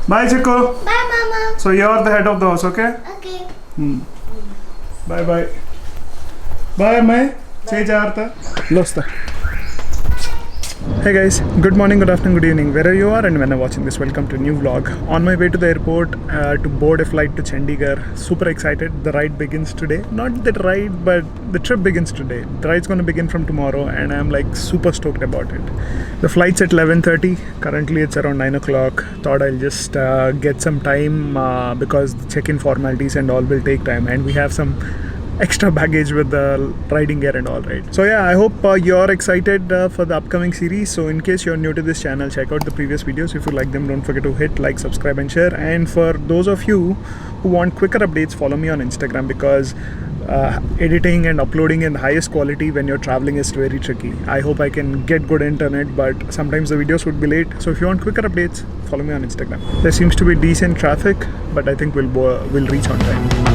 Bye, Chico. Bye, Mama. So you're the head of the house, okay? Okay. Bye, bye. Bye, Mai. Say Jartha. Losta. Hey guys, good morning, good afternoon, good evening, wherever you are and when you're watching this, welcome to a new vlog. On my way to the airport to board a flight to Chandigarh. Super excited, the ride begins today. Not the ride, but the trip begins today. The ride's going to begin from tomorrow and I'm like super stoked about it. The flight's at 11:30, currently it's around 9 o'clock. Thought I'll just get some time because the check-in formalities and all will take time, and we have some extra baggage with the riding gear and all, right? So yeah, I hope you're excited for the upcoming series. So in case you're new to this channel, check out the previous videos. If you like them, don't forget to hit like, subscribe and share. And for those of you who want quicker updates, follow me on Instagram, because editing and uploading in the highest quality when you're traveling is very tricky. I hope I can get good internet, but sometimes the videos would be late. So if you want quicker updates, follow me on Instagram. There seems to be decent traffic, but I think we'll reach on time.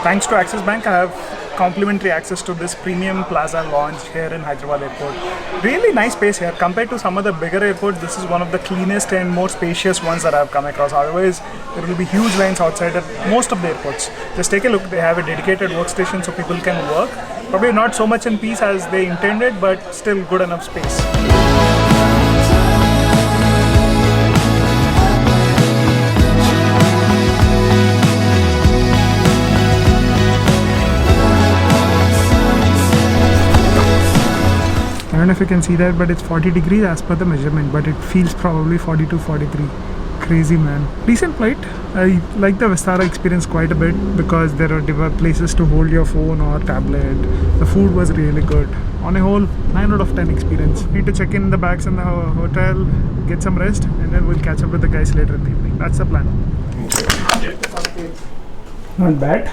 Thanks to Axis Bank, I have complimentary access to this premium plaza lounge here in Hyderabad Airport. Really nice space here. Compared to some of the bigger airports, this is one of the cleanest and more spacious ones that I've come across. Otherwise, there will be huge lines outside at most of the airports. Just take a look. They have a dedicated workstation so people can work. Probably not so much in peace as they intended, but still good enough space. I don't know if you can see that, but it's 40 degrees as per the measurement, but it feels probably 42, 43. Crazy, man. Decent flight. I like the Vistara experience quite a bit because there are places to hold your phone or tablet. The food was really good. On a whole, 9 out of 10 experience. Need to check in the bags in the hotel, get some rest, and then we'll catch up with the guys later in the evening. That's the plan. Not bad.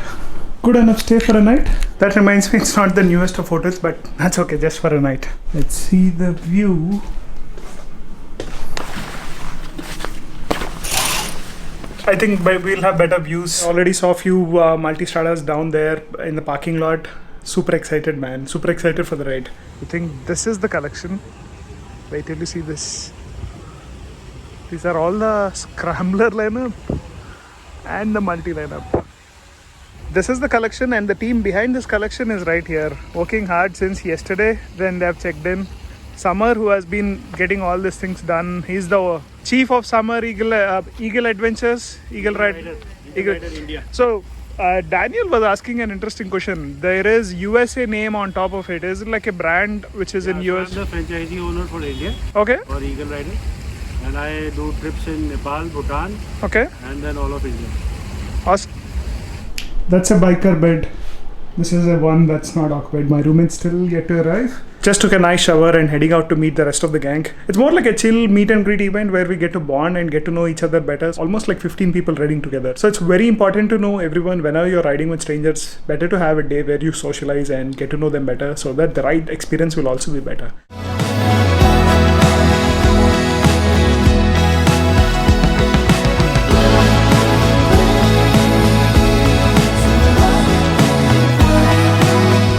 Good enough stay for a night. That reminds me, it's not the newest of hotels, but that's okay, just for a night. Let's see the view. I think we'll have better views. Already saw a few multi-stratas down there in the parking lot. Super excited, man. Super excited for the ride. I think this is the collection. Wait till you see this. These are all the scrambler lineup and the multi lineup. This is the collection, and the team behind this collection is right here, working hard since yesterday. Then they have checked in. Summer, who has been getting all these things done, he's the chief of Summer Eagle Adventures, Eagle Rider India. So Daniel was asking an interesting question. There is USA name on top of it. Is it like a brand which is in US? I'm the franchisee owner for India. Okay. For Eagle Rider, and I do trips in Nepal, Bhutan. Okay. And then all of India. Awesome. That's a biker bed. This is a one that's not occupied. My roommate's still yet to arrive. Just took a nice shower and heading out to meet the rest of the gang. It's more like a chill meet and greet event where we get to bond and get to know each other better. Almost like 15 people riding together. So it's very important to know everyone whenever you're riding with strangers. Better to have a day where you socialize and get to know them better so that the ride experience will also be better.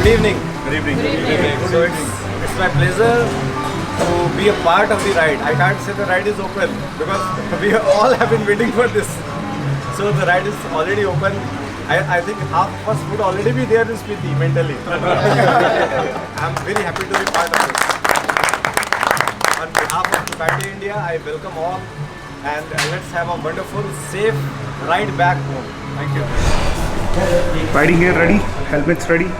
Good evening. Good evening. Good evening. So it's my pleasure to be a part of the ride. I can't say the ride is open because we all have been waiting for this. So the ride is already open. I think half of us would already be there in Spiti mentally. I'm very happy to be part of this. On behalf of DUCATI India, I welcome all, and let's have a wonderful, safe ride back home. Thank you. Riding gear ready, helmets ready.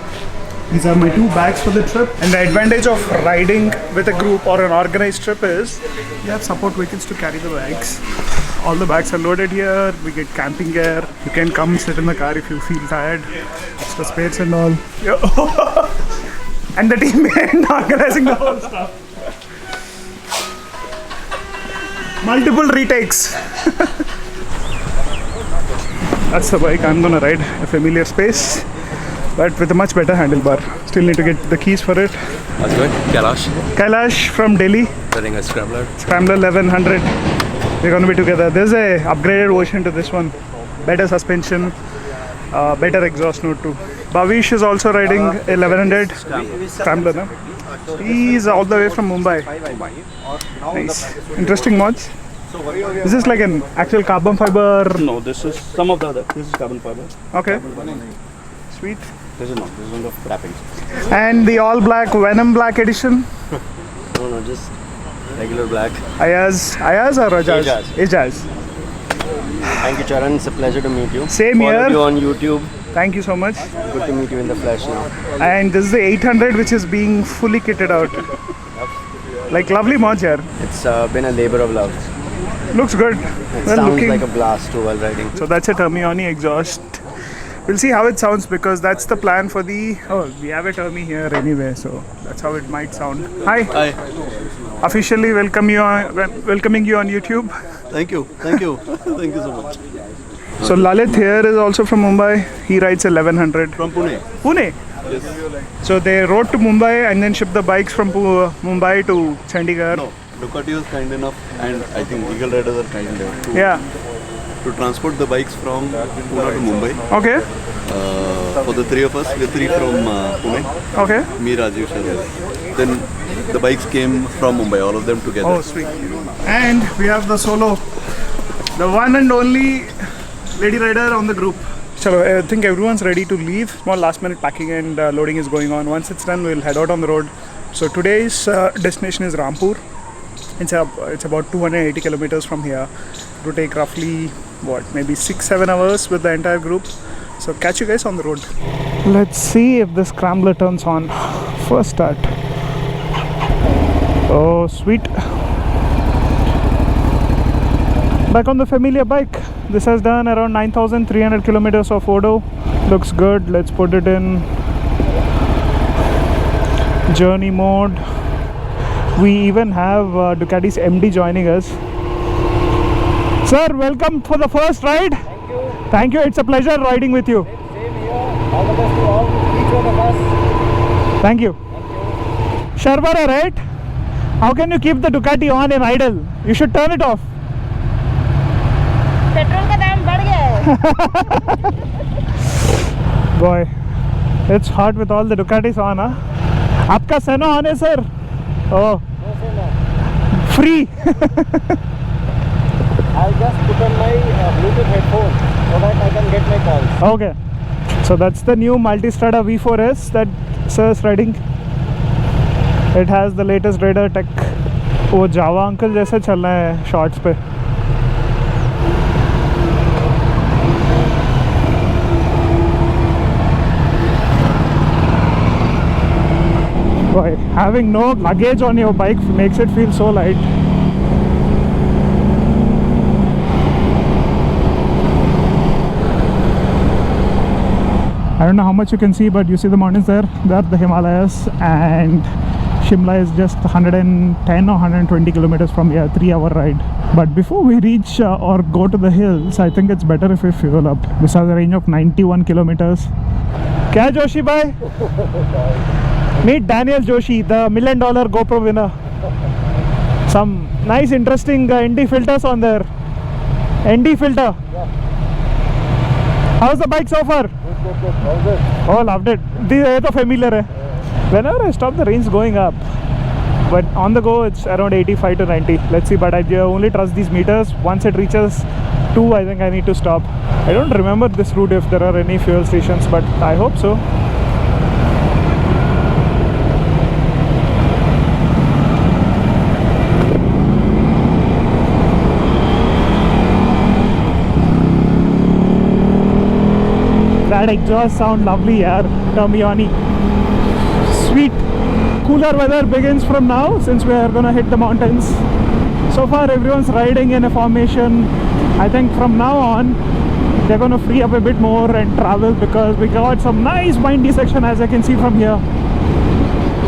These are my 2 bags for the trip. And the advantage of riding with a group or an organized trip is you have support vehicles to carry the bags. All the bags are loaded here. We get camping gear. You can come sit in the car if you feel tired. Extra space and all. And the team behind organizing the whole stuff. Multiple retakes. That's the bike I'm gonna ride. A familiar space. but with a much better handlebar. Still need to get the keys for it. That's good. Kailash. Kailash from Delhi, Running a scrambler. Scrambler 1100. We're going to be together. There's a upgraded version to this one. Better suspension, better exhaust note too. Bhavish is also riding 1100 Scrambler. No? He's all the way from Mumbai. Nice. Interesting mods. Is this like an actual carbon fiber? No, this is some of the other. This is carbon fiber. Okay. Sweet. This is not. This is on the wrappings. And the all black Venom Black edition. No, just regular black. Ayaz or Rajaz? Ijaz. Ijaz. Thank you, Charan. It's a pleasure to meet you. Same Followed here. you on YouTube. Thank you so much. Good to meet you in the flesh now. And this is the 800 which is being fully kitted out. Like lovely mods here. It's been a labor of love. Looks good. It sounds like a blast too while riding. So that's a Termioni exhaust. We'll see how it sounds because that's the plan for the... Oh, we have a Termi here anyway, so that's how it might sound. Hi. Hi. Officially welcoming you on YouTube. Thank you. Thank you. Thank you so much. So Lalit here is also from Mumbai. He rides 1100. From Pune. Pune? Yes. So they rode to Mumbai and then shipped the bikes from Mumbai to Chandigarh. No, DUCATI was kind enough, and I think Eagle Riders are kind enough to transport the bikes from Pune to Mumbai. Okay. For the three of us, we're three from Pune. Okay. Me, Rajesh, and then the bikes came from Mumbai, all of them together. Oh, sweet. And we have the solo, the one and only lady rider on the group. So I think everyone's ready to leave. Small last minute packing and loading is going on. Once it's done, we'll head out on the road. So today's destination is Rampur. It's about 280 kilometers from here. It will take roughly, maybe 6-7 hours with the entire group. So catch you guys on the road. Let's see if the scrambler turns on. First start. Oh, sweet. Back on the familiar bike. This has done around 9,300 kilometers of Odo. Looks good. Let's put it in journey mode. We even have Ducati's MD joining us. Sir, welcome for the first ride. Thank you. Thank you. It's a pleasure riding with you. Same here. All the best to all, each one of us. Thank you. Sharbara, right? How can you keep the Ducati on in idle? You should turn it off. Petrol का दाम बढ़ गया है. Boy, it's hot with all the Ducatis on, huh? आपका Seno on है, sir? Oh, free. I'll just put on my Bluetooth headphone so that I can get my calls. Okay. So that's the new Multistrada V4S that sir is riding. It has the latest radar tech. वो Java uncle जैसे चल रहा है shorts पे. Boy, having no luggage on your bike makes it feel so light. I don't know how much you can see, but you see the mountains there. They are the Himalayas, and Shimla is just 110 or 120 kilometers from here, 3-hour ride. But before we reach or go to the hills, I think it's better if we fuel up. This has a range of 91 kilometers. Kya Joshi bhai? Meet Daniel Joshi, the $1 million GoPro winner. Some nice interesting ND filters on there. ND filter. How's the bike so far? Oh, loved it. This is familiar. Hai. Whenever I stop, the range is going up. But on the go, it's around 85 to 90. Let's see, but I only trust these meters. Once it reaches 2, I think I need to stop. I don't remember this route if there are any fuel stations, but I hope so. That exhaust sound lovely, yaar. Termioni. Sweet. Cooler weather begins from now since we are gonna hit the mountains. So far everyone's riding in a formation. I think from now on they're gonna free up a bit more and travel because we got some nice windy section as I can see from here.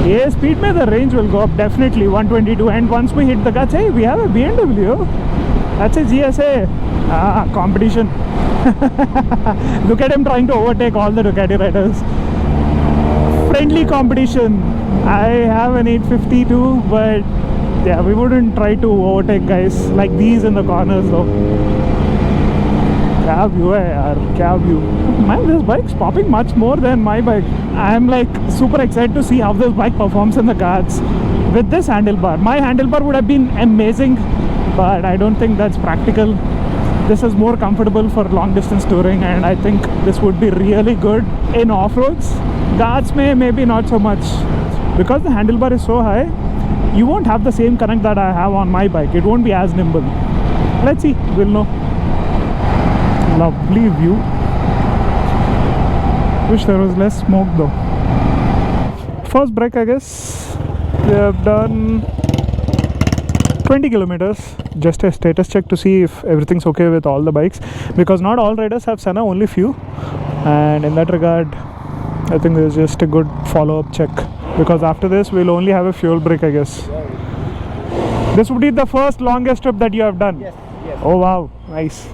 Yeah, speed mein the range will go up definitely 122, and once we hit the guts, hey, we have a BMW. That's a GSA. Competition. Look at him trying to overtake all the Ducati riders. friendly competition. I have an 850 too, but yeah, we wouldn't try to overtake guys like these in the corners though. क्या view है यार, क्या view. Man, this bike's popping much more than my bike. I'm like super excited to see how this bike performs in the guards with this handlebar. My handlebar would have been amazing, but I don't think that's practical. This is more comfortable for long distance touring, and I think this would be really good in off-roads. Guards maybe not so much, because the handlebar is so high. You won't have the same connect that I have on my bike. It won't be as nimble. Let's see, we'll know. Lovely view. Wish there was less smoke though. First break, I guess. We have done 20 kilometers. Just a status check to see if everything's okay with all the bikes, because not all riders have Senna, only few. And in that regard, I think there's just a good follow-up check, because after this we'll only have a fuel break, I guess. This would be the first longest trip that you have done. Yes, yes. Oh wow, nice.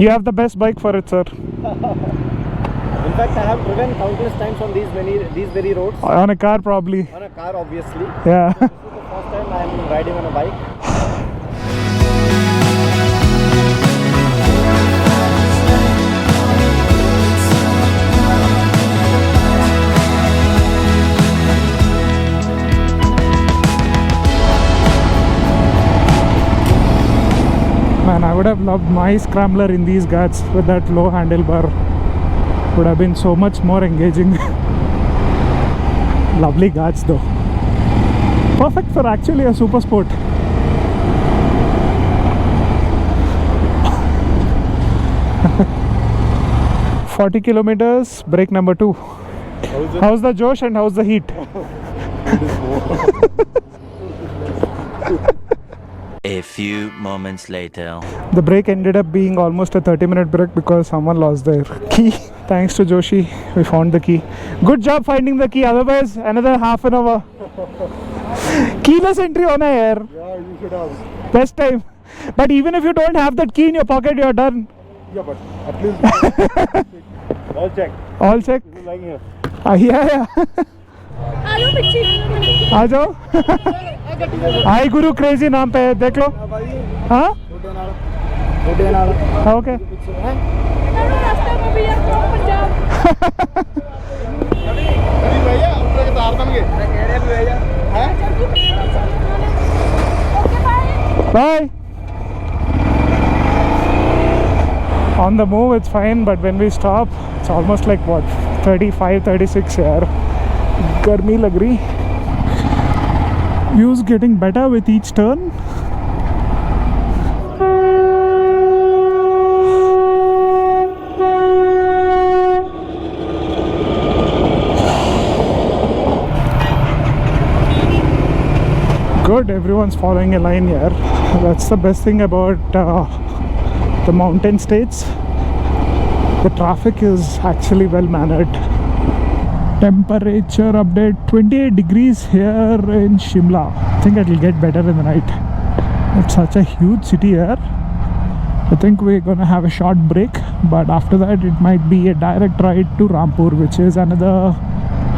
You have the best bike for it, sir. In fact, I have driven countless times on these very roads. On a car probably. On a car, obviously. Yeah. This is the first time I am riding on a bike. Man, I would have loved my scrambler in these guards with that low handlebar. Would have been so much more engaging. Lovely guards though. Perfect for actually a super sport. "40 kilometers, break number 2. How's the Josh and how's the heat?" A few moments later. The break ended up being almost a 30-minute break because someone lost their key. Thanks to Joshi, we found the key. Good job finding the key, otherwise another half an hour. Keyless entry hona hai yaar. Yeah, you should have. Best time. But even if you don't have that key in your pocket, you're done. Yeah, but at least all check. All check. This is lying here. Yeah. आ जाओ. आई गुरु crazy नाम पे है, देख लो. हाँ okay. Bye. On the move it's fine, but when we stop it's almost like what, 35-36 yaar. Garmi lag rahi. Views getting better with each turn. Good, everyone's following a line here. That's the best thing about the mountain states. The traffic is actually well mannered. Temperature update, 28 degrees here in Shimla. I think it will get better in the night. It's such a huge city here. I think we're gonna have a short break, but after that it might be a direct ride to Rampur, which is another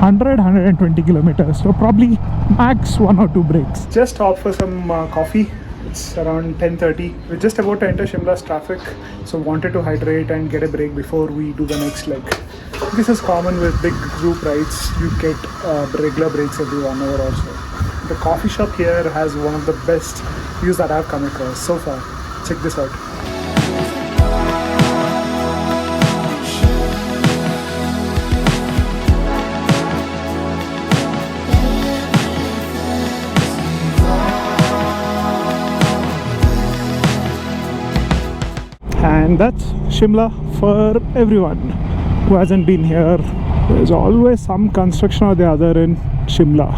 100-120 kilometers. So probably max 1 or 2 breaks. Just stopped for some coffee. It's around 10:30. We're just about to enter Shimla's traffic, so wanted to hydrate and get a break before we do the next leg. This is common with big group rides. You get regular breaks every 1 hour or so. The coffee shop here has one of the best views that I've come across so far. Check this out. And that's Shimla for everyone who hasn't been here. There's always some construction or the other in Shimla.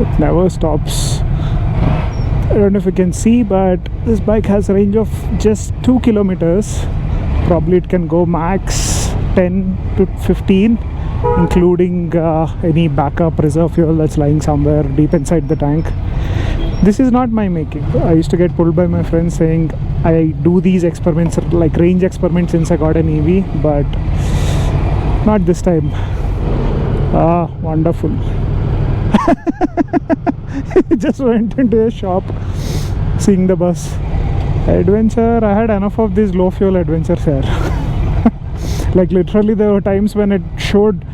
It never stops. I don't know if you can see, but this bike has a range of just 2 kilometers. Probably it can go max 10 to 15, including any backup reserve fuel that's lying somewhere deep inside the tank. This is not my making. I used to get pulled by my friends saying I do these experiments, like range experiments, since I got an EV, but not this time. Ah, wonderful. Just went into a shop, seeing the bus. Adventure, I had enough of these low fuel adventures here. Like literally there were times when it showed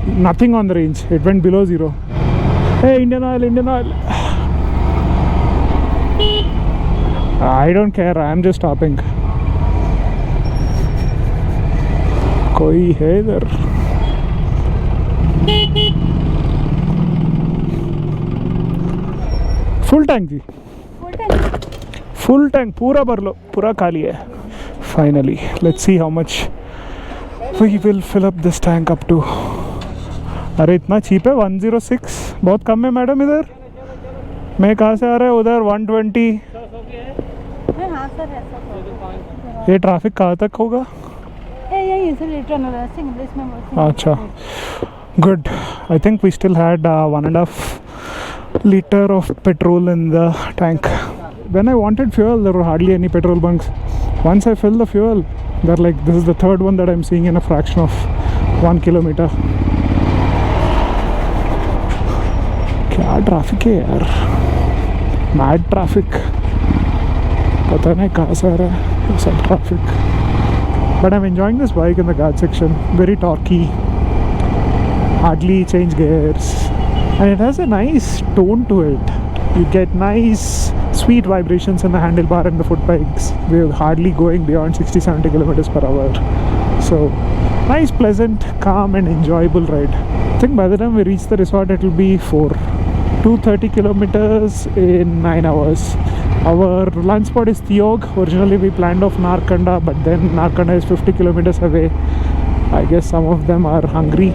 nothing on the range. It went below 0. Hey, Indian Oil, Indian Oil. I don't care, I am just stopping. कोई है इधर? Full tank जी, full tank पूरा भर लो, पूरा खाली है. Finally, let's see how much we will fill up this tank up to. अरे इतना चीप है 106, बहुत कम है मैडम. इधर मैं कहाँ से आ रहा है? उधर 120. ये ट्रैफिक कहाँ तक होगा? अच्छा, good. I think we still had 1.5 liter of petrol in the tank. When I wanted fuel, there were hardly any petrol bunks. Once I fill the fuel, they're like, this is the third one that I'm seeing in a fraction of 1 kilometer. क्या traffic है यार, mad traffic. पता नहीं कहाँ से आ रहा है सब traffic. But I'm enjoying this bike in the guard section. Very torquey, hardly change gears, and it has a nice tone to it. You get nice sweet vibrations in the handlebar and the foot pegs. We're hardly going beyond 60-70 kilometers per hour. So nice, pleasant, calm and enjoyable ride. I think by the time we reach the resort it will be 230 kilometers in 9 hours. Our lunch spot is Theog. Originally we planned off Narkanda, but then Narkanda is 50 kilometers away. I guess some of them are hungry.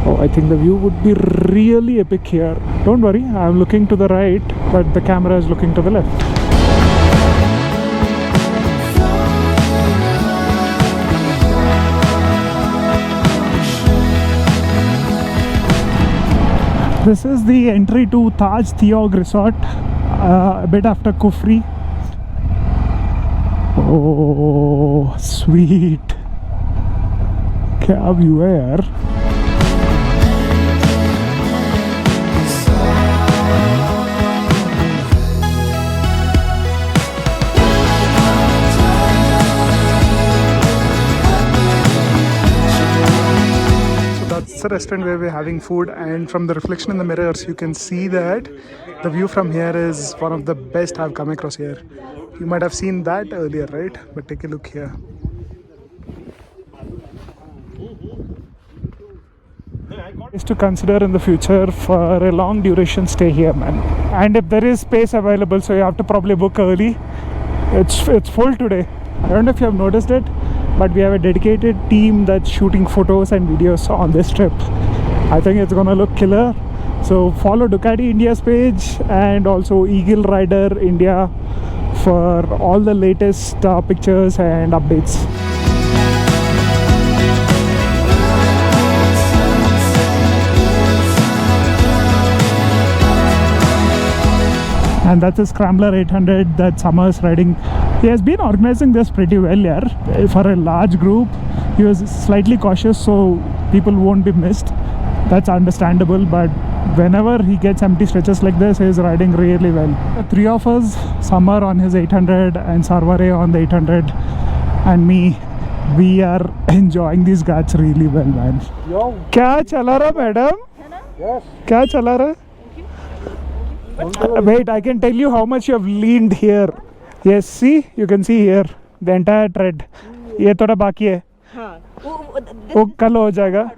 Oh, I think the view would be really epic here. Don't worry, I'm looking to the right, but the camera is looking to the left. This is the entry to Taj Theog Resort, a bit after Kufri. Oh, sweet. क्या view है यार. It's a restaurant where we're having food, and from the reflection in the mirrors you can see that the view from here is one of the best I've come across here. You might have seen that earlier, right? But take a look here. Is to consider in the future for a long duration stay here, man. And if there is space available, so you have to probably book early. It's full today. I don't know if you have noticed it, but we have a dedicated team that's shooting photos and videos on this trip. I think it's gonna look killer. So follow Ducati India's page and also Eagle Rider India for all the latest pictures and updates. And that's a Scrambler 800 that Summer's riding. He has been organizing this pretty well here. For a large group, he was slightly cautious so people won't be missed. That's understandable, but whenever he gets empty stretches like this, he's riding really well. The three of us, Summer on his 800 and Sarvare on the 800 and me, we are enjoying these guys really well, man. क्या चला रहा madam? Yes. क्या चला रहा? Wait, I can tell you how much you have leaned here. Yes, see, you can see here the entire tread. ये थोड़ा बाकी है. वो कल हो जाएगा.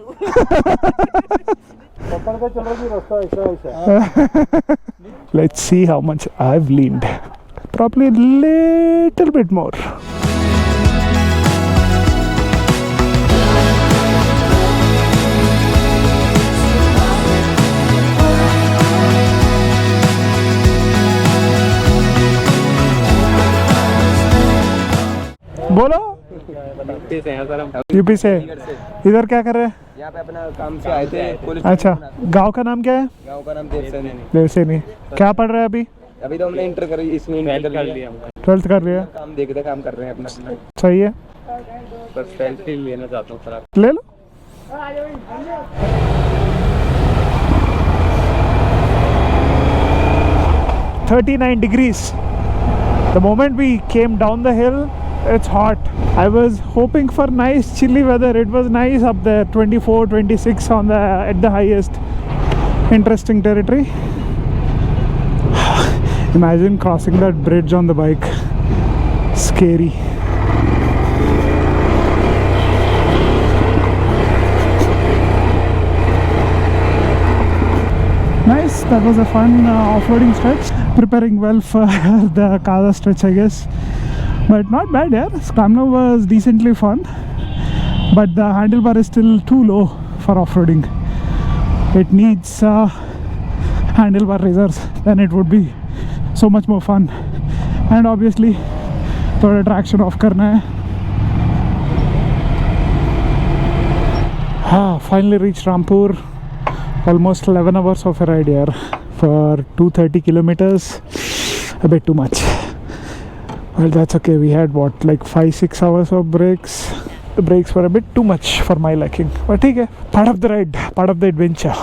Let's see how much I've leaned. Probably a little bit more. बोलो. UP से. इधर क्या कर रहे हैं? यहाँ पे अपना काम से आए थे. अच्छा, गांव का नाम क्या है? गांव का नाम देवसेनी. देवसेनी. क्या पढ़ रहे हैं अभी? अभी तो हमने इंटर करी, इसमें इंटर कर लिया. 12th कर लिया. काम देखते काम कर रहे हैं अपना. सही है. बस सेल्फी लेना चाहता हूँ सर. ले लो. 39 degrees. The moment we came down the hill, it's hot. I was hoping for nice chilly weather. It was nice up there, 24, 26 on the at the highest. Interesting territory. Imagine crossing that bridge on the bike. Scary. Nice, that was a fun off-roading stretch. Preparing well for the Kaza stretch, I guess. But not bad, yeah. Scramble was decently fun. But the handlebar is still too low for off-roading. It needs handlebar razors. Then it would be so much more fun. And obviously, thoda traction off karna hai. Finally reached Rampur. Almost 11 hours of a ride here for 230 kilometers. A bit too much. Well, that's okay. We had what, like 5-6 hours of breaks. The breaks were a bit too much for my liking. But okay, part of the ride, part of the adventure.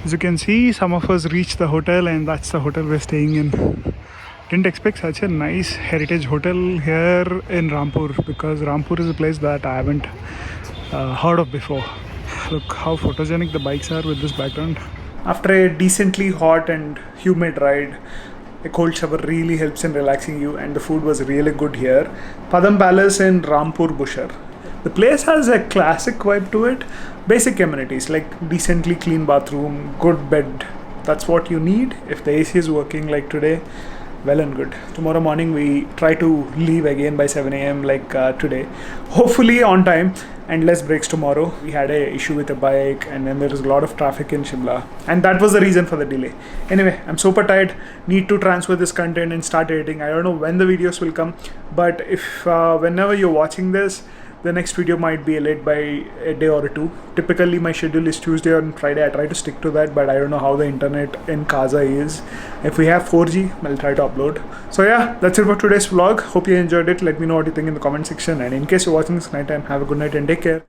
As you can see, some of us reached the hotel, and that's the hotel we're staying in. Didn't expect such a nice heritage hotel here in Rampur, because Rampur is a place that I haven't heard of before. Look how photogenic the bikes are with this background. After a decently hot and humid ride, a cold shower really helps in relaxing you, and the food was really good here. Padam Palace in Rampur Bushar. The place has a classic vibe to it. Basic amenities like decently clean bathroom, good bed. That's what you need. If the AC is working like today, well and good. Tomorrow morning we try to leave again by 7 a.m. like today. Hopefully on time and less breaks tomorrow. We had a issue with a bike, and then there is a lot of traffic in Shimla, and that was the reason for the delay. Anyway, I'm super tired. Need to transfer this content and start editing. I don't know when the videos will come, but if whenever you're watching this, the next video might be late by a day or two. Typically my schedule is Tuesday and Friday. I try to stick to that, but I don't know how the internet in Kaza is. If we have 4G, I'll try to upload. So yeah, that's it for today's vlog. Hope you enjoyed it. Let me know what you think in the comment section, and in case you're watching this night time, have a good night and take care.